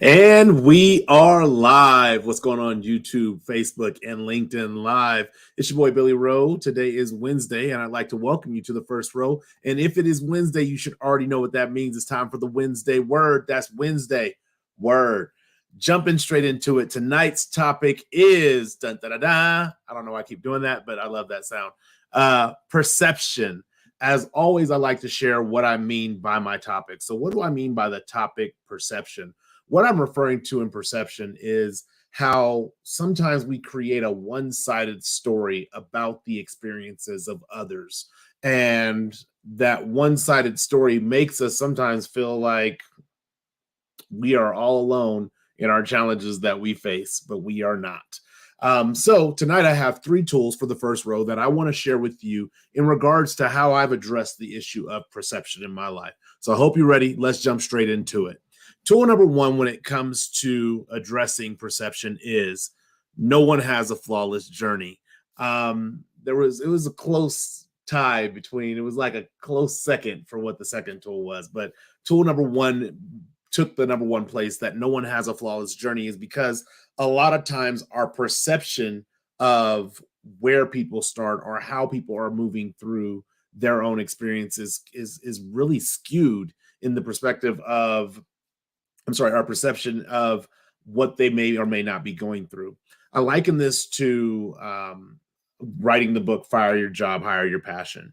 And we are live. What's going on YouTube, Facebook, and LinkedIn Live? It's your boy Billy Rowe. Today is Wednesday, and I'd like to welcome you to the first row. And if it is Wednesday, you should already know what that means. It's time for the Wednesday word. That's Wednesday word. Jumping straight into it. Tonight's topic is dun, da, da, da. I don't know why I keep doing that, but I love that sound. Perception. As always, I like to share what I mean by my topic. So, what do I mean by the topic perception? What I'm referring to in perception is how sometimes we create a one-sided story about the experiences of others. And that one-sided story makes us sometimes feel like we are all alone in our challenges that we face, but we are not. So tonight I have three tools for the first row that I want to share with you in regards to how I've addressed the issue of perception in my life. So I hope you're ready. Let's jump straight into it. Tool number one when it comes to addressing perception is no one has a flawless journey. It was a close tie between, it was like a close second for what the second tool was, but tool number one took the number one place, that no one has a flawless journey, is because a lot of times our perception of where people start or how people are moving through their own experiences is really skewed in the perspective of, our perception of what they may or may not be going through. I liken this to writing the book Fire Your Job, Hire Your Passion.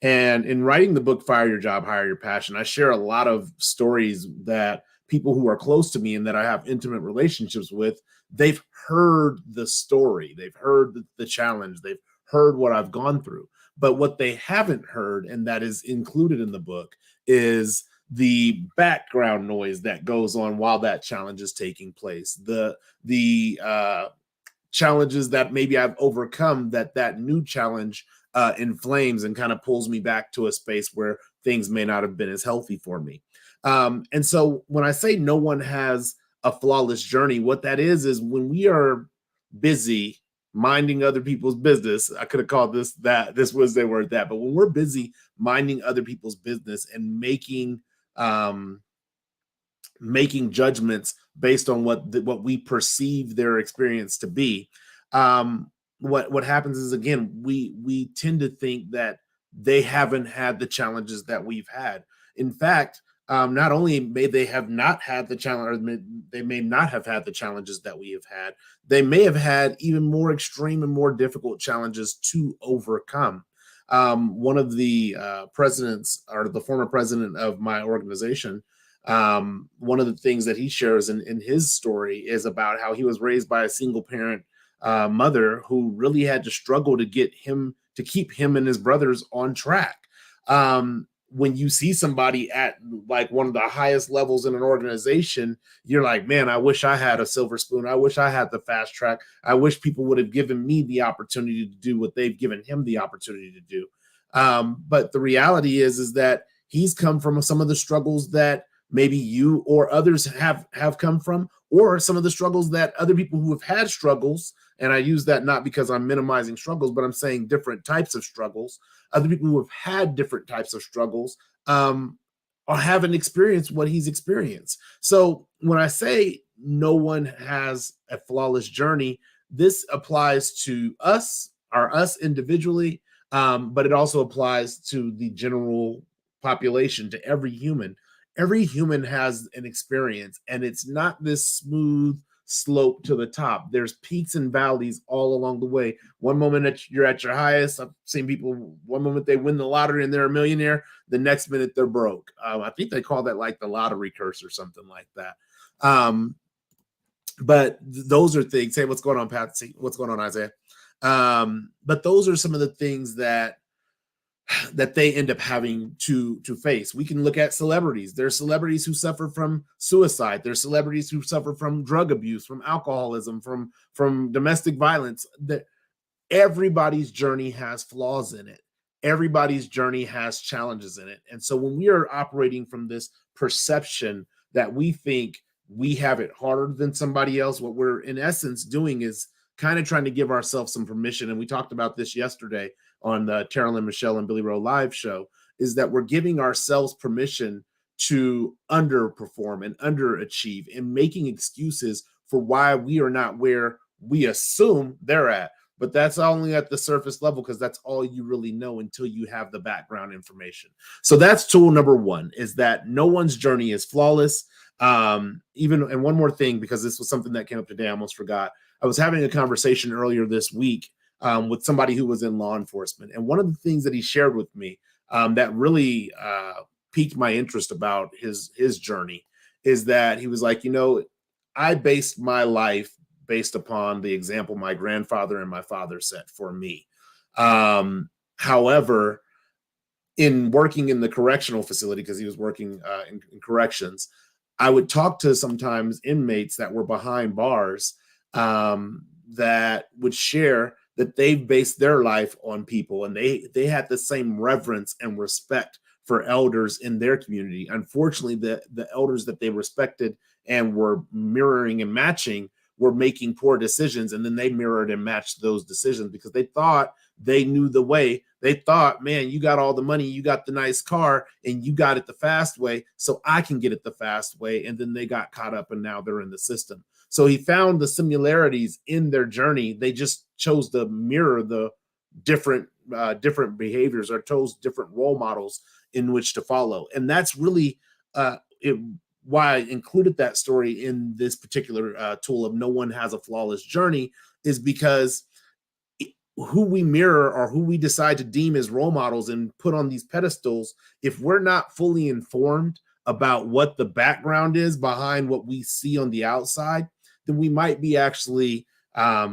And in writing the book Fire Your Job, Hire Your Passion, I share a lot of stories that people who are close to me and that I have intimate relationships with, they've heard the story, they've heard the challenge, they've heard what I've gone through. But what they haven't heard, and that is included in the book, is the background noise that goes on while that challenge is taking place, the challenges that maybe I've overcome, that new challenge inflames and kind of pulls me back to a space where things may not have been as healthy for me. And so when I say no one has a flawless journey, what that is when we are busy minding other people's business. I could have called this Wednesday word that, but when we're busy minding other people's business and um, making judgments based on what we perceive their experience to be, what happens is, again, we tend to think that they haven't had the challenges that we've had. In fact, not only may they have not had the challenge, or they may not have had the challenges that we have had, they may have had even more extreme and more difficult challenges to overcome. One of the presidents, or the former president of my organization, one of the things that he shares in his story is about how he was raised by a single parent mother who really had to struggle to keep him and his brothers on track. When you see somebody at like one of the highest levels in an organization, you're like, man, I wish I had a silver spoon. I wish I had the fast track. I wish people would have given me the opportunity to do what they've given him the opportunity to do. But the reality is that he's come from some of the struggles that maybe you or others have come from, or some of the struggles that other people who have had struggles, and I use that not because I'm minimizing struggles, but I'm saying different types of struggles, other people who have had different types of struggles, or haven't experienced what he's experienced. So when I say no one has a flawless journey, this applies to us individually, but it also applies to the general population, to every human. Every human has an experience, and it's not this smooth slope to the top. There's peaks and valleys all along the way. One moment that you're at your highest, I've seen people, one moment they win the lottery and they're a millionaire, the next minute they're broke. I think they call that like the lottery curse or something like that. But those are things. Hey, what's going on, Patsy? What's going on, Isaiah? But those are some of the things that they end up having to face. We can look at celebrities. There's celebrities who suffer from suicide. There's celebrities who suffer from drug abuse, from alcoholism, from domestic violence. That everybody's journey has flaws in it. Everybody's journey has challenges in it. And so when we are operating from this perception that we think we have it harder than somebody else, what we're in essence doing is kind of trying to give ourselves some permission. And we talked about this yesterday on the Carolyn Michelle and Billy Rowe live show, is that we're giving ourselves permission to underperform and underachieve and making excuses for why we are not where we assume they're at. But that's only at the surface level because that's all you really know until you have the background information. So that's tool number one, is that no one's journey is flawless. Even, and one more thing, because this was something that came up today, I almost forgot. I was having a conversation earlier this week with somebody who was in law enforcement. And one of the things that he shared with me that really piqued my interest about his journey is that he was like, I based my life based upon the example my grandfather and my father set for me. However, in working in the correctional facility, because he was working in corrections, I would talk to sometimes inmates that were behind bars that would share that they've based their life on people, and they had the same reverence and respect for elders in their community. Unfortunately, the elders that they respected and were mirroring and matching were making poor decisions, and then they mirrored and matched those decisions because they thought they knew the way. They thought, man, you got all the money, you got the nice car, and you got it the fast way, so I can get it the fast way. And then they got caught up, and now they're in the system. So he found the similarities in their journey. They just chose to mirror the different behaviors, or chose different role models in which to follow. And that's really why I included that story in this particular tool of no one has a flawless journey, is because who we mirror or who we decide to deem as role models and put on these pedestals, if we're not fully informed about what the background is behind what we see on the outside, then we might be actually have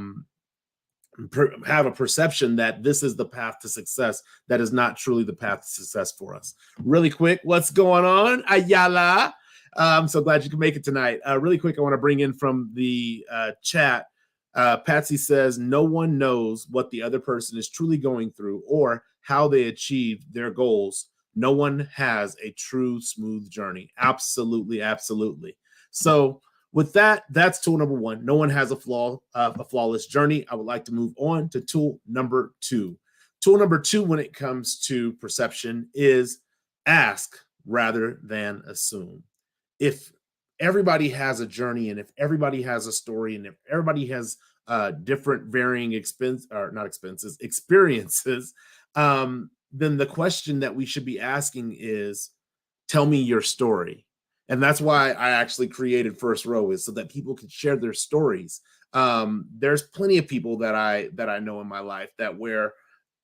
a perception that this is the path to success that is not truly the path to success for us. Really quick, what's going on, Ayala? I'm so glad you can make it tonight. Really quick, I want to bring in from the chat. Patsy says, no one knows what the other person is truly going through or how they achieved their goals. No one has a true smooth journey. Absolutely, absolutely. So with that, that's tool number one. No one has a flawless journey. I would like to move on to tool number two. Tool number two, when it comes to perception, is ask rather than assume. If everybody has a journey, and if everybody has a story, and if everybody has different varying experiences, then the question that we should be asking is, tell me your story. And that's why I actually created First Row, is so that people can share their stories. There's plenty of people that I know in my life that where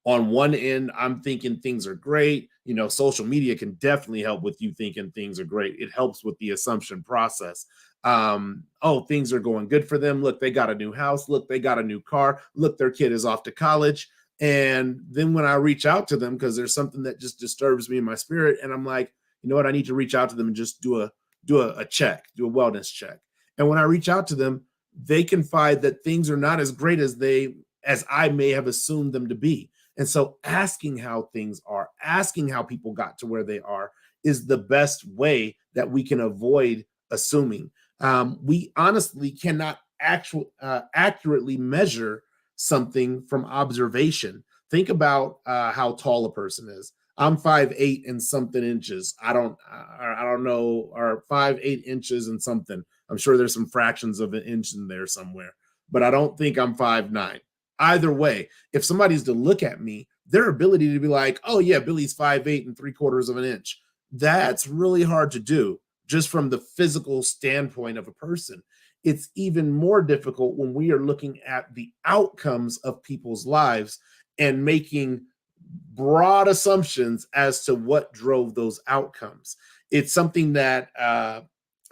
on one end, I'm thinking things are great. Social media can definitely help with you thinking things are great. It helps with the assumption process. Oh, things are going good for them. Look, they got a new house. Look, they got a new car. Look, their kid is off to college. And then when I reach out to them, because there's something that just disturbs me in my spirit, and I'm like, you know what, I need to reach out to them and just do a check, do a wellness check. And when I reach out to them, they confide that things are not as great as I may have assumed them to be. And so asking how things are, asking how people got to where they are, is the best way that we can avoid assuming. We honestly cannot accurately measure something from observation. Think about how tall a person is. I'm 5'8" and something inches. I don't know, or 5'8" inches and something. I'm sure there's some fractions of an inch in there somewhere, but I don't think I'm 5'9". Either way, if somebody's to look at me, their ability to be like, oh yeah, Billy's 5'8" and 3/4 of an inch, that's really hard to do just from the physical standpoint of a person. It's even more difficult when we are looking at the outcomes of people's lives and making broad assumptions as to what drove those outcomes. It's something that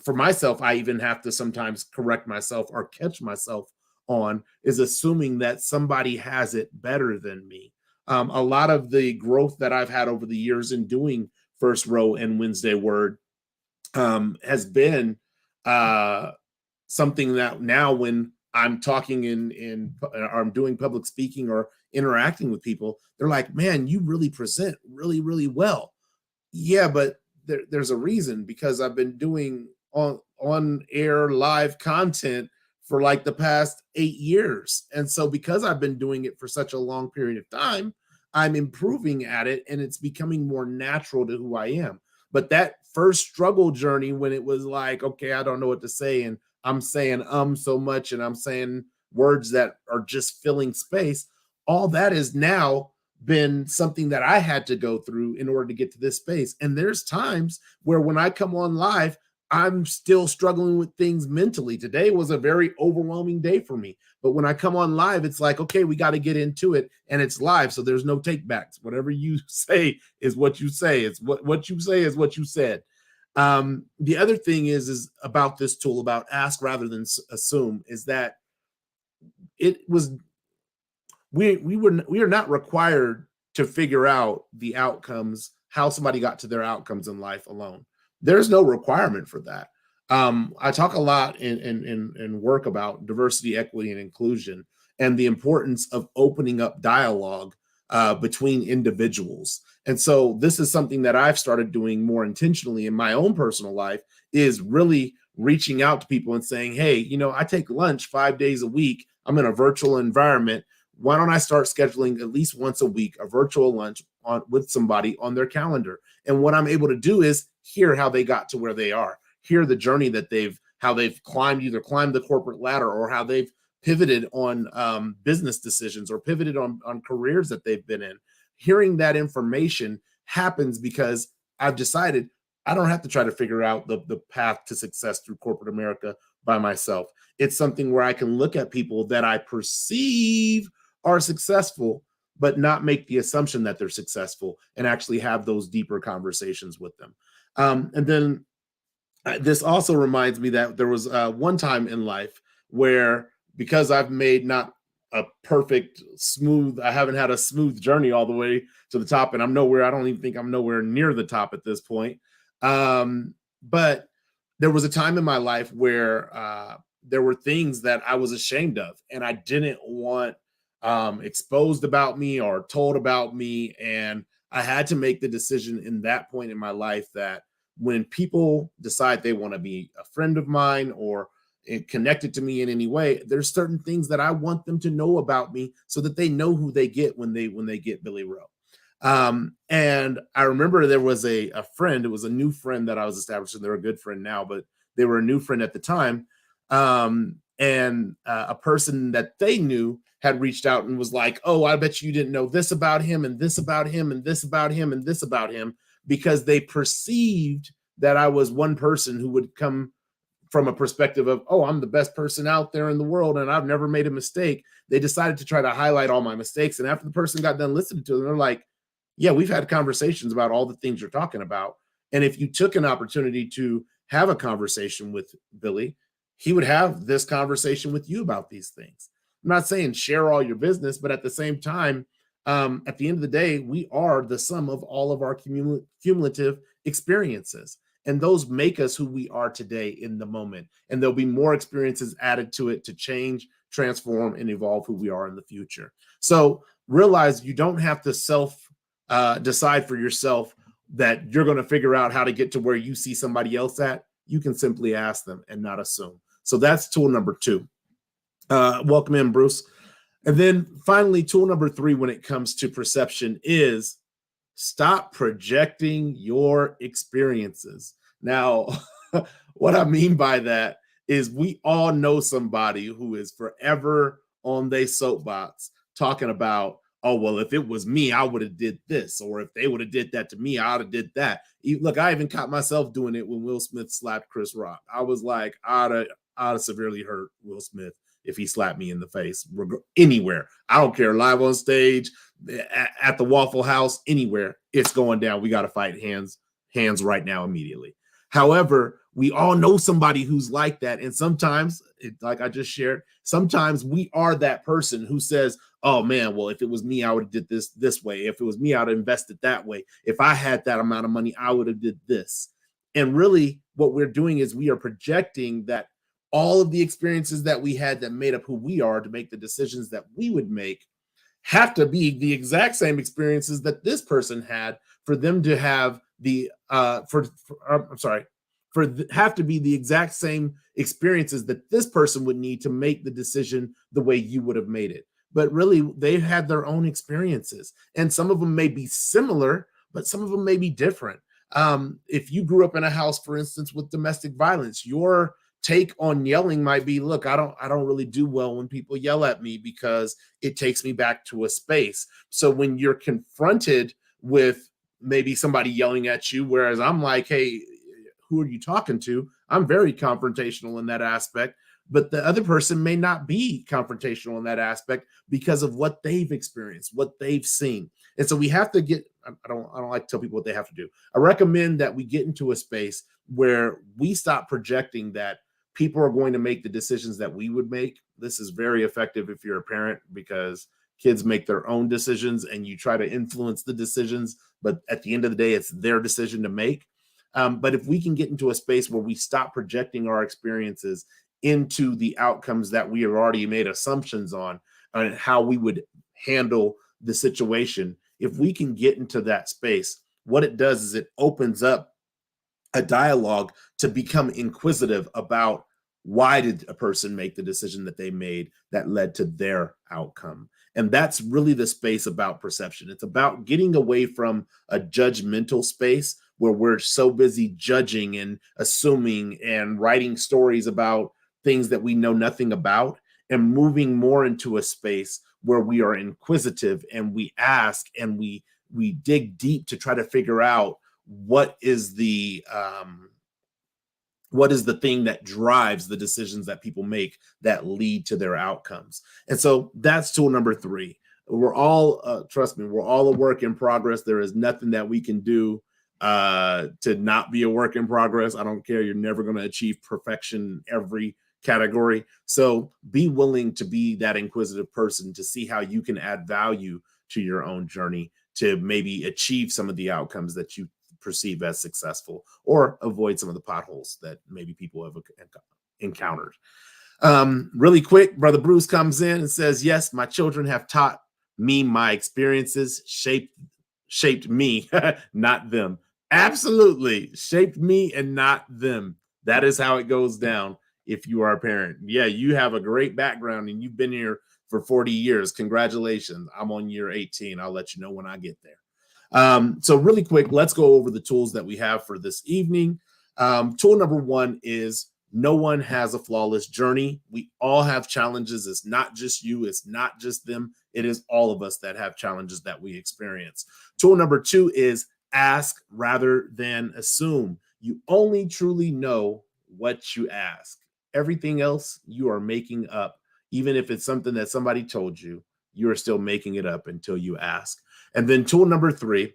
for myself, I even have to sometimes correct myself or catch myself on, is assuming that somebody has it better than me. A lot of the growth that I've had over the years in doing First Row and Wednesday Word has been something that now when I'm talking or I'm doing public speaking or interacting with people, they're like, man, you really present really, really well. Yeah, but there's a reason, because I've been doing on air live content for like the past 8 years. And so because I've been doing it for such a long period of time, I'm improving at it and it's becoming more natural to who I am. But that first struggle journey when it was like, okay, I don't know what to say. And I'm saying so much and I'm saying words that are just filling space. All that is now been something that I had to go through in order to get to this space. And there's times where when I come on live, I'm still struggling with things mentally. Today was a very overwhelming day for me. But when I come on live, it's like, okay, we got to get into it. And it's live. So there's no takebacks. Whatever you say is what you say. It's what you say is what you said. The other thing is about this tool, about ask rather than assume, is that it was we are not required to figure out the outcomes, how somebody got to their outcomes in life alone. There's no requirement for that. I talk a lot in work about diversity, equity, and inclusion, and the importance of opening up dialogue between individuals. And so this is something that I've started doing more intentionally in my own personal life, is really reaching out to people and saying, hey, you know, I take lunch 5 days a week. I'm in a virtual environment. Why don't I start scheduling at least once a week a virtual lunch with somebody on their calendar? And what I'm able to do is hear how they got to where they are, hear the journey that how they've either climbed the corporate ladder or how they've pivoted on business decisions or pivoted on careers that they've been in. Hearing that information happens because I've decided I don't have to try to figure out the path to success through corporate America by myself. It's something where I can look at people that I perceive are successful, but not make the assumption that they're successful and actually have those deeper conversations with them. And then this also reminds me that there was one time in life where, because I've made not a perfect smooth, I haven't had a smooth journey all the way to the top, and I don't even think I'm nowhere near the top at this point. But there was a time in my life where there were things that I was ashamed of and I didn't want exposed about me or told about me. And I had to make the decision in that point in my life that when people decide they want to be a friend of mine or connected to me in any way, there's certain things that I want them to know about me so that they know who they get when they get Billy Rowe. And I remember there was a friend, it was a new friend that I was establishing. They're a good friend now, but they were a new friend at the time. And a person that they knew had reached out and was like, oh, I bet you didn't know this about him and this about him and this about him and this about him, because they perceived that I was one person who would come from a perspective of, oh, I'm the best person out there in the world and I've never made a mistake. They decided to try to highlight all my mistakes. And after the person got done listening to them, they're like, yeah, we've had conversations about all the things you're talking about. And if you took an opportunity to have a conversation with Billy, he would have this conversation with you about these things. I'm not saying share all your business, but at the same time, at the end of the day, we are the sum of all of our cumulative experiences. And those make us who we are today in the moment. And there'll be more experiences added to it to change, transform, and evolve who we are in the future. So realize you don't have to decide for yourself that you're going to figure out how to get to where you see somebody else at. You can simply ask them and not assume. So that's tool number 2. Welcome in, Bruce. And then finally, tool number 3 when it comes to perception is stop projecting your experiences. Now, what I mean by that is we all know somebody who is forever on their soapbox talking about, oh, well, if it was me, I would have did this. Or if they would have did that to me, I would have did that. Look, I even caught myself doing it when Will Smith slapped Chris Rock. I was like, I'd have severely hurt Will Smith if he slapped me in the face anywhere. I don't care, live on stage, at the Waffle House, anywhere. It's going down. We got to fight hands right now, immediately. However, we all know somebody who's like that. And sometimes, like I just shared, sometimes we are that person who says, oh man, well, if it was me, I would have did this way. If it was me, I would have invested that way. If I had that amount of money, I would have did this. And really what we're doing is we are projecting that all of the experiences that we had that made up who we are to make the decisions that we would make have to be the exact same experiences that this person had for them to have have to be the exact same experiences that this person would need to make the decision the way you would have made it. But really, they've had their own experiences, and some of them may be similar, but some of them may be different. If you grew up in a house, for instance, with domestic violence, your take on yelling might be, look, I don't really do well when people yell at me because it takes me back to a space. So when you're confronted with maybe somebody yelling at you, whereas I'm like, hey, who are you talking to? I'm very confrontational in that aspect, but the other person may not be confrontational in that aspect because of what they've experienced, what they've seen. And so we have to get, I don't like to tell people what they have to do. I recommend that we get into a space where we stop projecting that people are going to make the decisions that we would make. This is very effective if you're a parent, because kids make their own decisions and you try to influence the decisions, but at the end of the day, it's their decision to make. But if we can get into a space where we stop projecting our experiences into the outcomes that we have already made assumptions on how we would handle the situation, if we can get into that space, what it does is it opens up a dialogue to become inquisitive about why did a person make the decision that they made that led to their outcome. And that's really the space about perception. It's about getting away from a judgmental space where we're so busy judging and assuming and writing stories about things that we know nothing about, and moving more into a space where we are inquisitive and we ask and we dig deep to try to figure out what is the thing that drives the decisions that people make that lead to their outcomes. And so that's tool number 3. We're all trust me, we're all a work in progress. There is nothing that we can do to not be a work in progress. I don't care, you're never going to achieve perfection in every category. So be willing to be that inquisitive person to see how you can add value to your own journey to maybe achieve some of the outcomes that you perceive as successful, or avoid some of the potholes that maybe people have encountered. Really quick, Brother Bruce comes in and says, yes, my children have taught me, my experiences shaped me, not them. Absolutely. Shaped me and not them. That is how it goes down if you are a parent. Yeah, you have a great background and you've been here for 40 years. Congratulations. I'm on year 18. I'll let you know when I get there. So really quick, let's go over the tools that we have for this evening. Tool number 1 is no one has a flawless journey. We all have challenges. It's not just you. It's not just them. It is all of us that have challenges that we experience. Tool number 2 is ask rather than assume. You only truly know what you ask. Everything else you are making up. Even if it's something that somebody told you, you are still making it up until you ask. And then tool number 3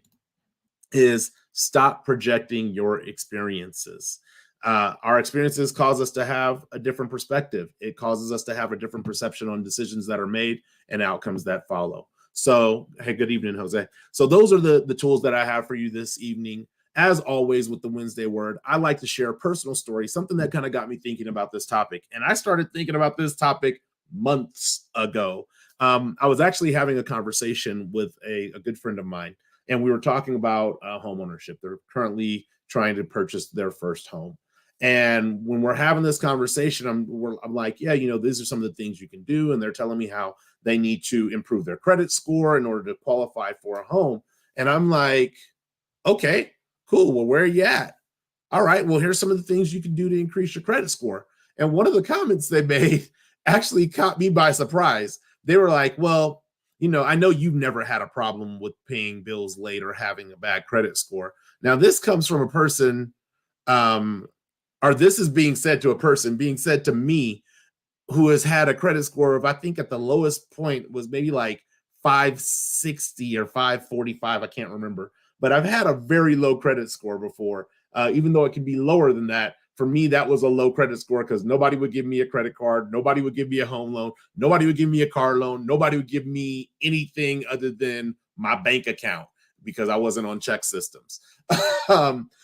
is stop projecting your experiences. Our experiences cause us to have a different perspective. It causes us to have a different perception on decisions that are made and outcomes that follow. So, hey, good evening, Jose. So those are the tools that I have for you this evening. As always, with the Wednesday Word, I like to share a personal story, something that kind of got me thinking about this topic. And I started thinking about this topic months ago. I was actually having a conversation with a good friend of mine, and we were talking about home ownership. They're currently trying to purchase their first home. And when we're having this conversation, I'm like, yeah, these are some of the things you can do. And they're telling me how they need to improve their credit score in order to qualify for a home. And I'm like, okay, cool. Well, where are you at? All right, well, here's some of the things you can do to increase your credit score. And one of the comments they made actually caught me by surprise. They were like, well, I know you've never had a problem with paying bills late or having a bad credit score. Now, this comes from a person, or this is being said to a person, being said to me, who has had a credit score of, I think at the lowest point was maybe like 560 or 545. I can't remember. But I've had a very low credit score before, even though it can be lower than that. For me, that was a low credit score because nobody would give me a credit card. Nobody would give me a home loan. Nobody would give me a car loan. Nobody would give me anything other than my bank account because I wasn't on check systems.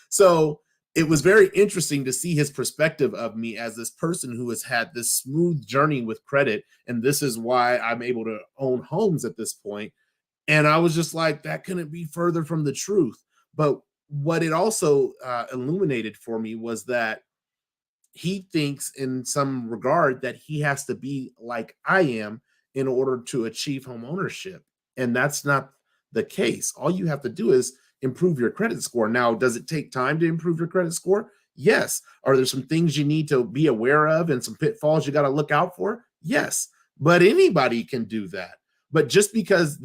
So it was very interesting to see his perspective of me as this person who has had this smooth journey with credit. And this is why I'm able to own homes at this point. And I was just like, that couldn't be further from the truth. But what it also illuminated for me was that he thinks in some regard that he has to be like I am in order to achieve home ownership. And that's not the case. All you have to do is improve your credit score. Now, does it take time to improve your credit score? Yes. Are there some things you need to be aware of and some pitfalls you got to look out for? Yes. But anybody can do that. But just because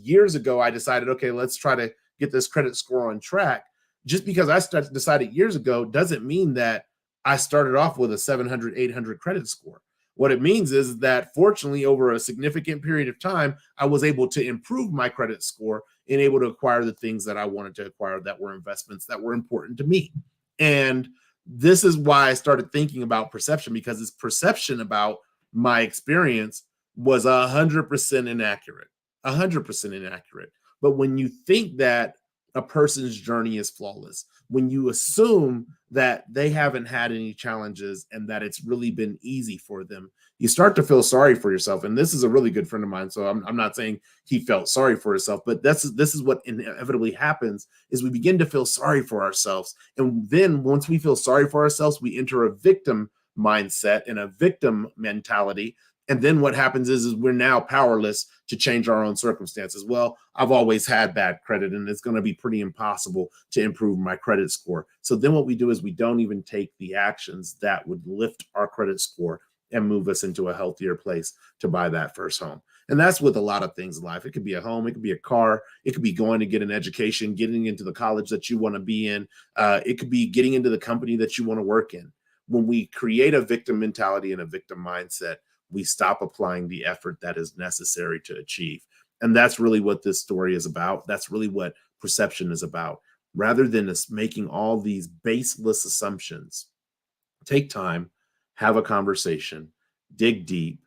years ago I decided, okay, let's try to get this credit score on track. Just because I decided years ago doesn't mean that I started off with a 700, 800 credit score. What it means is that fortunately, over a significant period of time, I was able to improve my credit score and able to acquire the things that I wanted to acquire that were investments that were important to me. And this is why I started thinking about perception, because it's perception about my experience was 100% inaccurate, 100% inaccurate. But when you think that a person's journey is flawless, when you assume that they haven't had any challenges and that it's really been easy for them, you start to feel sorry for yourself. And this is a really good friend of mine, so I'm not saying he felt sorry for himself, but this is what inevitably happens is we begin to feel sorry for ourselves. And then once we feel sorry for ourselves, we enter a victim mindset and a victim mentality. And then what happens is we're now powerless to change our own circumstances. Well, I've always had bad credit and it's going to be pretty impossible to improve my credit score. So then what we do is we don't even take the actions that would lift our credit score and move us into a healthier place to buy that first home. And that's with a lot of things in life. It could be a home, it could be a car, it could be going to get an education, getting into the college that you want to be in. It could be getting into the company that you want to work in. When we create a victim mentality and a victim mindset, we stop applying the effort that is necessary to achieve. And that's really what this story is about. That's really what perception is about. Rather than us making all these baseless assumptions, take time, have a conversation, dig deep,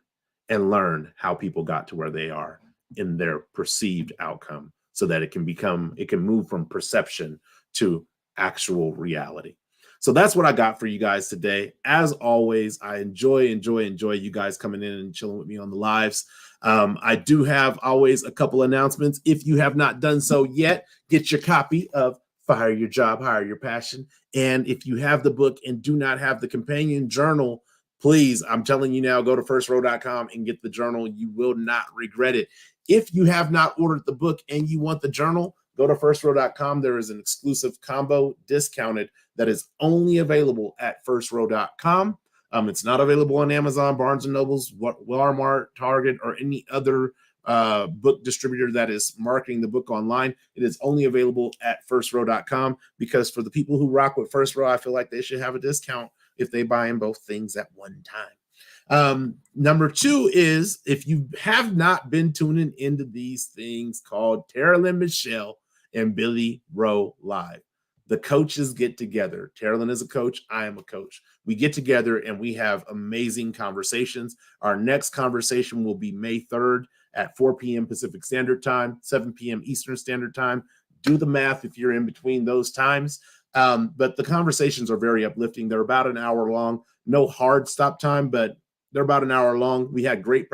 and learn how people got to where they are in their perceived outcome so that it can move from perception to actual reality. So that's what I got for you guys today. As always, I enjoy you guys coming in and chilling with me on the lives. I do have always a couple announcements. If you have not done so yet, get your copy of Fire Your Job, Hire Your Passion. And if you have the book and do not have the companion journal, please, I'm telling you now, go to firstrow.com and get the journal. You will not regret it. If you have not ordered the book and you want the journal, go to firstrow.com. There is an exclusive combo discounted that is only available at firstrow.com. It's not available on Amazon, Barnes & Nobles, Walmart, Target, or any other book distributor that is marketing the book online. It is only available at firstrow.com because for the people who rock with First Row, I feel like they should have a discount if they buy in both things at one time. Number two is if you have not been tuning into these things called Terilyn Michelle and Billy Rowe Live. The coaches get together. Terilyn is a coach. I am a coach. We get together and we have amazing conversations. Our next conversation will be May 3rd at 4 p.m. Pacific Standard Time, 7 p.m. Eastern Standard Time. Do the math if you're in between those times. But the conversations are very uplifting. They're about an hour long. No hard stop time, but they're about an hour long. We had great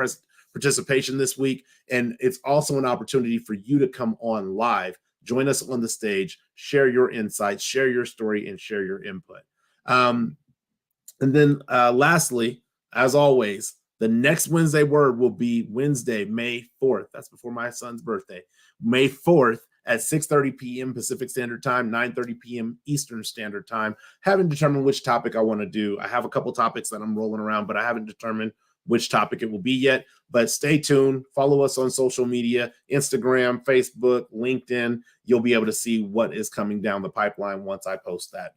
participation this week, and it's also an opportunity for you to come on live. Join us on the stage, share your insights, share your story, and share your input. And then lastly, as always, the next Wednesday Word will be Wednesday, May 4th. That's before my son's birthday. May 4th at 6:30 p.m. Pacific Standard Time, 9:30 p.m. Eastern Standard Time. Haven't determined which topic I want to do. I have a couple topics that I'm rolling around, but I haven't determined which topic it will be yet. But stay tuned. Follow us on social media, Instagram, Facebook, LinkedIn. You'll be able to see what is coming down the pipeline once I post that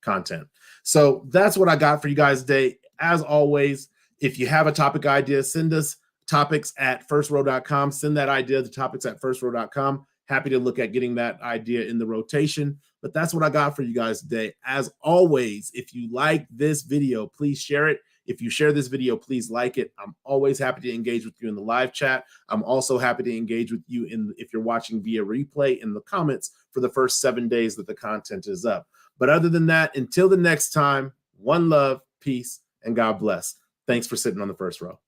content. So that's what I got for you guys today. As always, if you have a topic idea, send us topics at firstrow.com. Send that idea to topics at firstrow.com. Happy to look at getting that idea in the rotation. But that's what I got for you guys today. As always, if you like this video, please share it. If you share this video, please like it. I'm always happy to engage with you in the live chat. I'm also happy to engage with you if you're watching via replay in the comments for the first 7 days that the content is up. But other than that, until the next time, one love, peace, and God bless. Thanks for sitting on the first row.